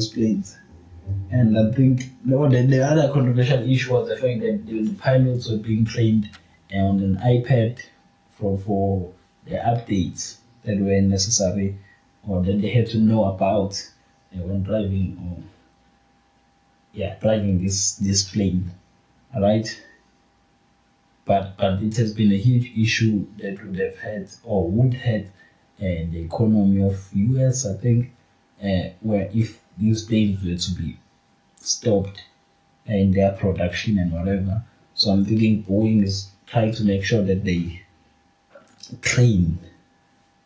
planes. And I think the other controversial issue was the fact that the pilots were being trained on an iPad for the updates that were necessary or that they had to know about when driving this plane. All right. But it has been a huge issue that would have had or would have the economy of US, I think, where if these planes were to be stopped in their production and whatever. So I'm thinking Boeing is trying to make sure that they train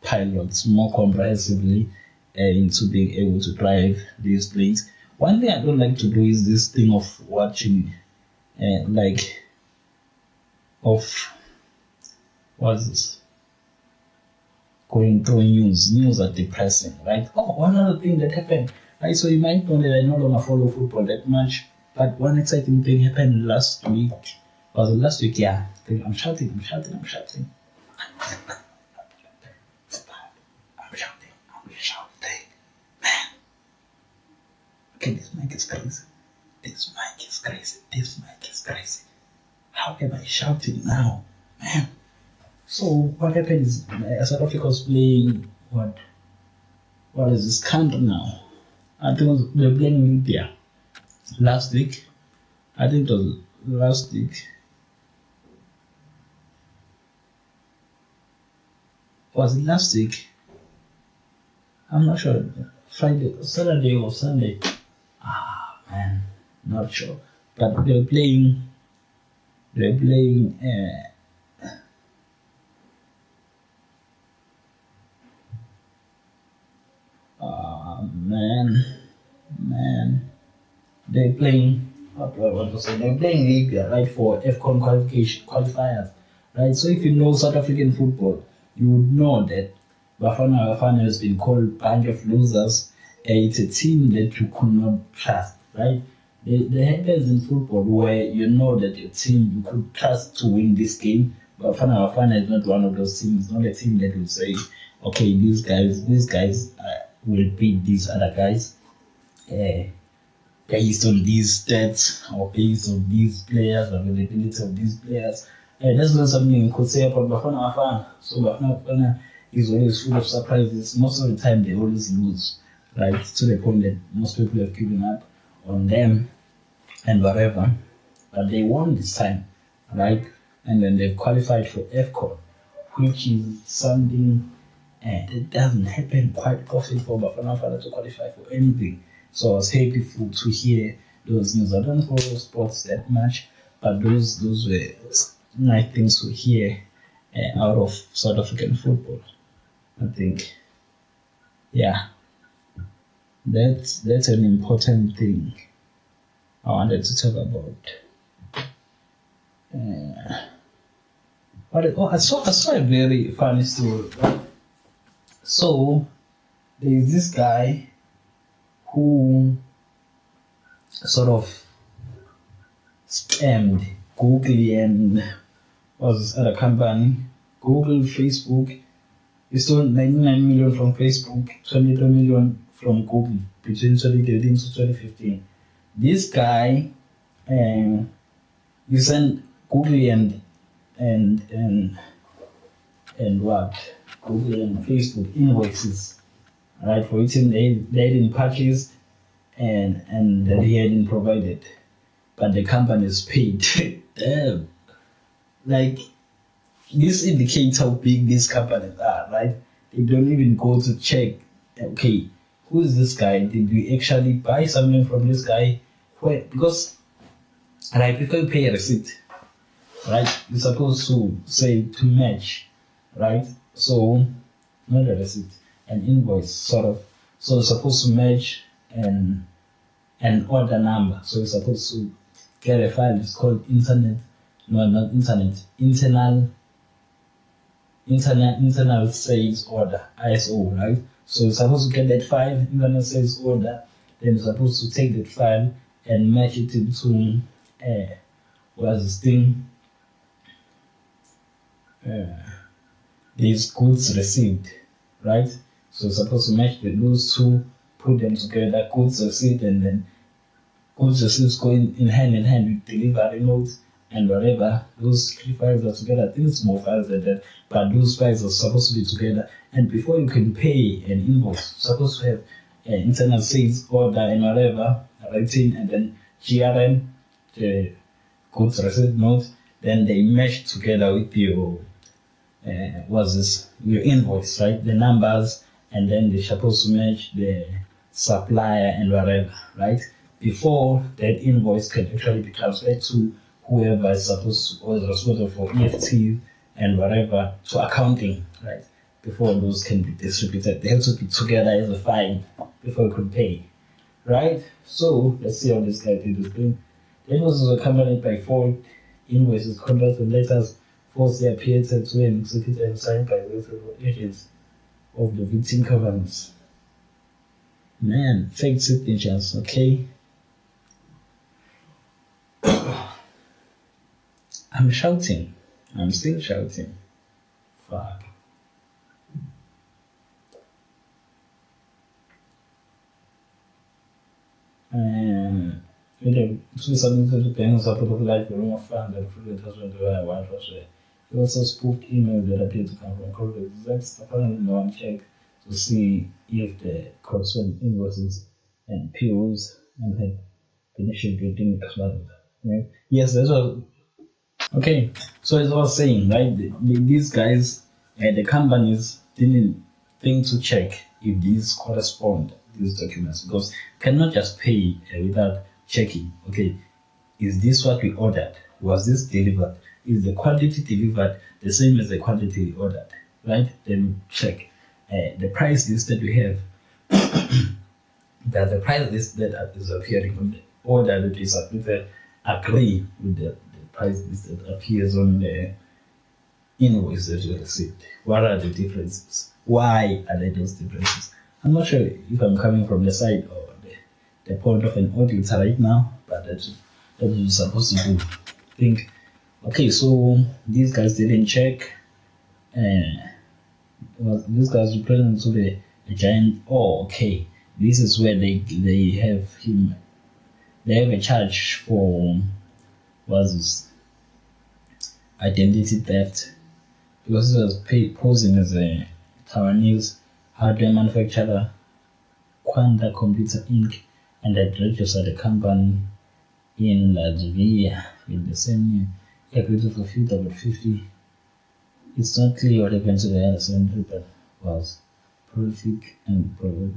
pilots more comprehensively into being able to drive these planes. One thing I don't like to do is this thing of watching, what's this? Going through news. News are depressing, right? Oh, one other thing that happened, right? So you might know that I no longer follow football that much, but one exciting thing happened last week. Was it last week? Yeah. I'm shouting. I'm shouting. I'm shouting. Man. Okay, this mic is crazy. How am I shouting now? Man. So what happened is South Africa was playing what is this country now? I think they were playing India last week. I think it was last week. Was it last week? I'm not sure. Friday, Saturday or Sunday. Man, not sure. But they were playing. They were playing. Man. They're playing. What was it? They're playing Libya, right, for AFCON qualification qualifiers, right? So if you know South African football, you would know that Bafana has been called bunch of losers. It's a team that you could not trust, right? The happens in football where you know that a team you could trust to win this game. Bafana is not one of those teams. It's not a team that will say, okay, these guys will beat these other guys. Uh, Based on these stats or based on these players, availability of these players. That's not something you could say about Bafana Bafana. So Bafana is always full of surprises. Most of the time they always lose, right? To the point that most people have given up on them and whatever. But they won this time, right? And then they've qualified for AFCON, which is something it doesn't happen quite often for Bafana Bafana to qualify for anything. So I was happy to hear those news. I don't follow sports that much, but those were nice things to hear out of South African football. I think, yeah, that's an important thing I wanted to talk about. I saw a very funny story. So there's this guy who sort of scammed Google and was this other company, Google, Facebook. He stole 99 million from Facebook, 23 million from Google between 2013 to 2015. This guy, you send Google and what? Google and Facebook invoices, right? For it they didn't purchase and that he hadn't provided, but the company is paid. Damn, like this indicates how big these companies are, right? They don't even go to check. Okay, who is this guy? Did we actually buy something from this guy? Where? Because right before you pay a receipt, right? You're supposed to say to match, right? So not a receipt, an invoice sort of. So it's supposed to match an order number. So you're supposed to get a file. It's called internal sales order, ISO, right? So you're supposed to get that file, internal sales order. Then you're supposed to take that file and match it into what's this thing? These goods received, right? So you're supposed to match those two, put them together, goods received, and then goods receipts going in hand with delivery notes and whatever. Those three files are together. I think it's more files than that, but those files are supposed to be together. And before you can pay an invoice, you're supposed to have an internal sales order and whatever, writing, and then GRN, the goods receipt note. Then they mesh together with your your invoice, right? The numbers, and then they're supposed to match the supplier and whatever, right? Before that invoice can actually be transferred to whoever is supposed to, or is responsible for EFT and whatever, to accounting, right? Before those can be distributed, they have to be together as a file before you could pay, right? So let's see how this guy did this thing. The invoices were accompanied by 4 invoices, contracts, and letters falsely appeared to and executed and signed by the agents of the victim companies. Man, fake signatures, okay? I'm shouting. I'm still shouting. Fuck. With the 2022 support of life, the room of funds and food husband I want was He also spoofed emails that appeared to come from corporate execs. Apparently, no one checked to see if the corresponding invoices and POs and had been issued within the month. Right? Yes, that's what. Okay, so as I was saying, right, these guys, the companies didn't think to check if these correspond these documents because cannot just pay without checking. Okay, is this what we ordered? Was this delivered? Is the quantity delivered the same as the quantity we ordered? Right? Then check. The price list that we have, that the price list that is appearing on the order that is submitted agree with the price list that appears on the invoice that you received. What are the differences? Why are there those differences? I'm not sure if I'm coming from the side or the point of an auditor right now, but that's what you're supposed to do. Think, okay, so these guys didn't check, these guys represent to the giant. Oh, okay, this is where they have him. They have a charge for was this identity theft because he was posing as a Taiwanese hardware manufacturer, Quanta Computer Inc., and had registered the company in Latvia with the same name. He agreed to forfeit about 50. It's not clear what happened to the other 70, but was prolific and probable.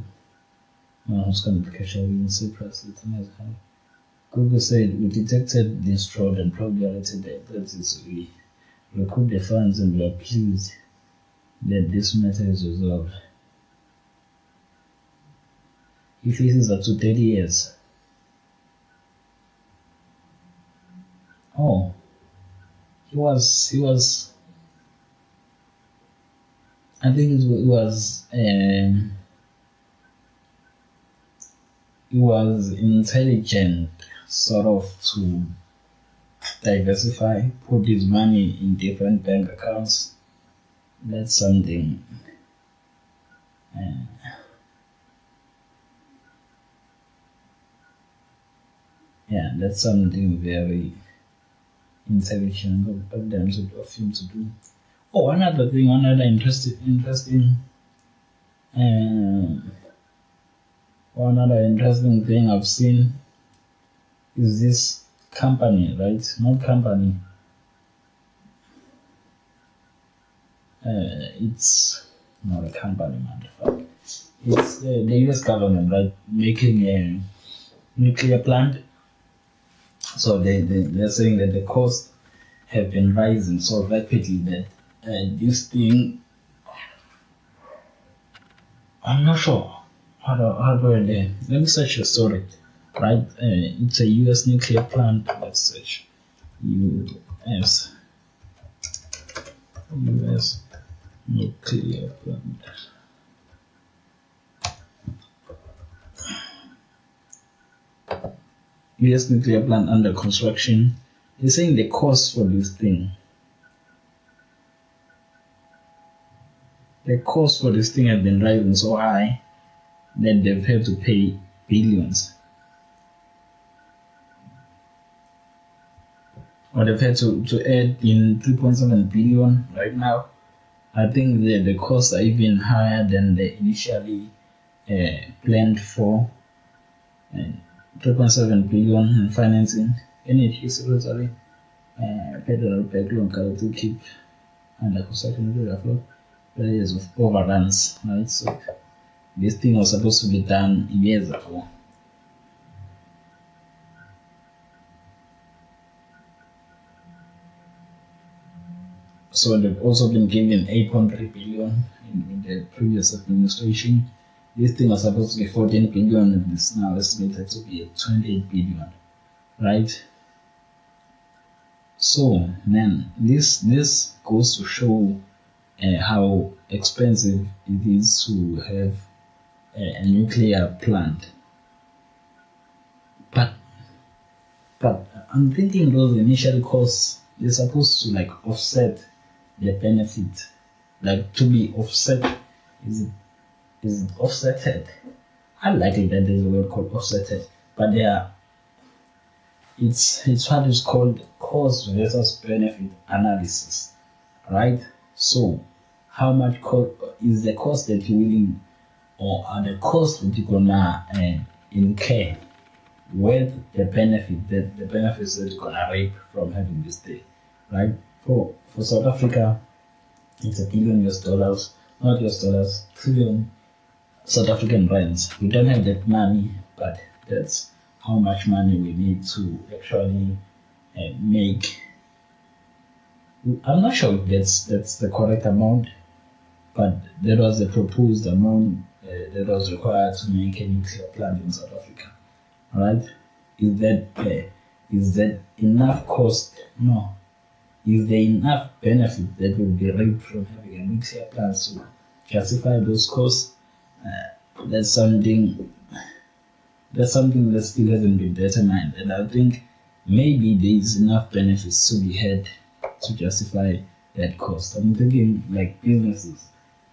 Who's going to cash out in Cyprus? Google said we detected this fraud and probably alerted the authorities. We recouped the funds and we are pleased that this matter is resolved. He faces up to 30 years. Oh, he was. I think it was. He was intelligent, sort of, to diversify, put his money in different bank accounts. That's something. That's something very intelligent of him to do. Oh, another interesting thing I've seen is this company, right? Not company. It's not a company, man. It's the US government, right? Making a nuclear plant. So they're saying that the costs have been rising so rapidly that this thing, I'm not sure how do I let me search the story, right? It's a US nuclear plant. Let's search US nuclear plant. US nuclear plant under construction. They're saying the cost for this thing. The cost for this thing has been rising so high that they've had to pay billions. Or they've had to add in 3.7 billion right now. I think the costs are even higher than they initially planned for. 3.7 billion in financing. Energy secretary federal backlog to keep under construction areas of overruns, right? So this thing was supposed to be done years ago. So they've also been given 8.3 billion in the previous administration. This thing was supposed to be 14 billion and it's now estimated to be 28 billion, right? So, man, this goes to show how expensive it is to have a nuclear plant. But I'm thinking those initial costs, they're supposed to like offset the benefit. Like to be offset, is it offsetted? I like it that there's a word called offsetted, but it's what is called cost versus benefit analysis. right? So, how much is the cost that you're willing, or are the costs that you're gonna incur with the benefits that you're gonna reap from having this day, right? For South Africa, it's $1 billion, not US dollars, trillion South African rands. We don't have that money, but that's how much money we need to actually make. I'm not sure if that's the correct amount, but that was the proposed amount that was required to make a nuclear plant in South Africa. Right? Is that enough cost? No. Is there enough benefit that will be reaped from having a nuclear plant to justify those costs? That's something that still hasn't been determined, and I think maybe there is enough benefits to be had to justify that cost. I'm thinking like businesses,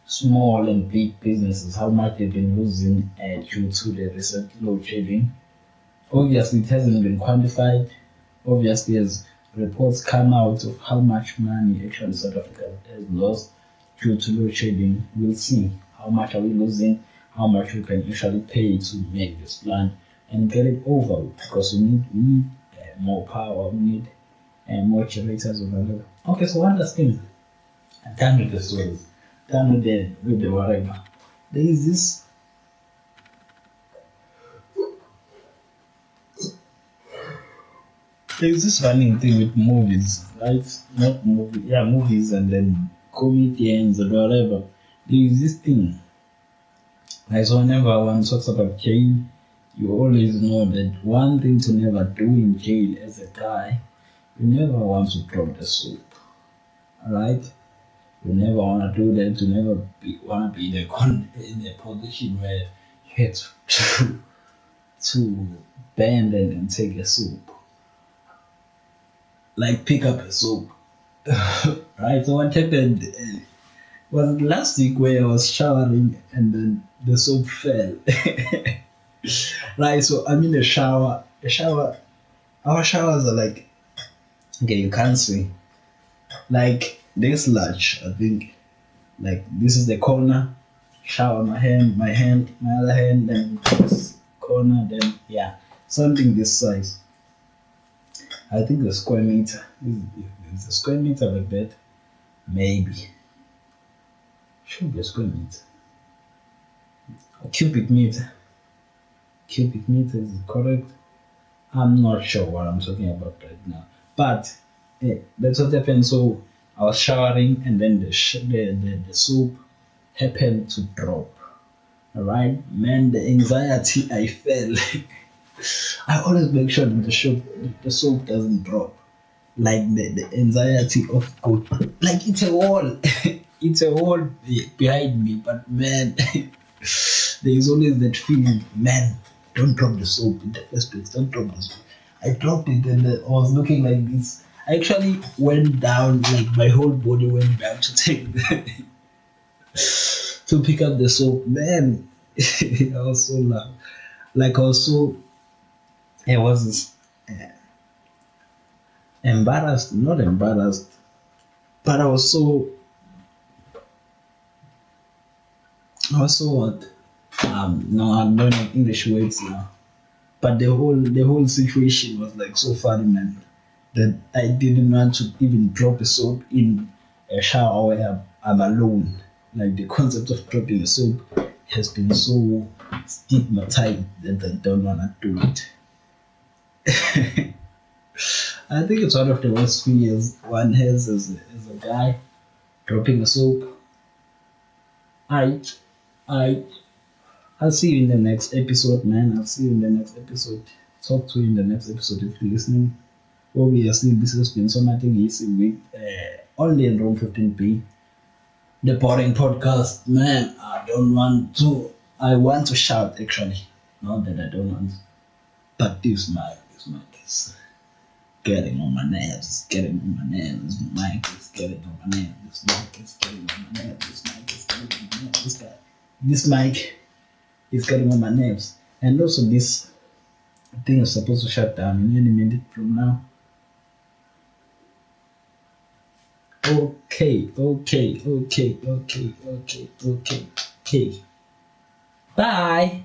small and big businesses, how much they've been losing due to the recent load shedding. Obviously, it hasn't been quantified. Obviously, as reports come out of how much money actually South Africa has lost due to load shedding, we'll see how much are we losing, how much we can actually pay to make this plan and get it over with, because we need more power, we need more generators or whatever. Okay, so one last thing. I'm done with the stories. Done with the whatever. There is this running thing with movies, right? Not movies and then comedians or whatever. There is this thing. Like, so whenever one talks about jail, you always know that one thing to never do in jail as a guy, you never want to drop the soap. Alright? You never want to do that. You never want to be in a position where you have to bend and take a soap. Like pick up a soap. Right? So what happened was last week where I was showering and then the soap fell. Right, so I'm in the shower. Our showers are like, okay, you can't see. Like this large, I think. Like this is the corner. Shower, my other hand, then this corner, then yeah, something this size. I think the square meter is a square meter like that. Maybe should be a square meter. A cubic meter. Cubic meter is it correct? I'm not sure what I'm talking about right now, but that's what happened. So I was showering, and then the soap happened to drop. All right, man, the anxiety I felt. I always make sure that the soap doesn't drop. Like the anxiety of God, like it's a wall, it's a wall behind me. But man, there is always that feeling, man, don't drop the soap in the first place. Don't drop the soap. I dropped it, and I was looking like this. I actually went down, like my whole body went down to take to pick up the soap. Man, I was so loud. Like I was so, I was embarrassed, not embarrassed, but I was so what? No, I don't know English words now. But the whole situation was like so funny, man, that I didn't want to even drop a soap in a shower where I'm alone. Like the concept of dropping a soap has been so stigmatized that I don't want to do it. I think it's one of the worst fears one has as a guy dropping a soap. I I I'll see you in the next episode, man. I'll see you in the next episode. Talk to you in the next episode if you're listening. Obviously, this has been something easy with only in room 15B. The boring podcast, man. I want to shout actually. Not that I don't want, but this mic is getting on my nerves. It's getting on my nerves. This mic is getting on my nerves. This mic is getting on my nerves. This mic is getting on my nerves. This mic is getting on my nerves. And also this thing is supposed to shut down in any minute from now. Okay. Bye.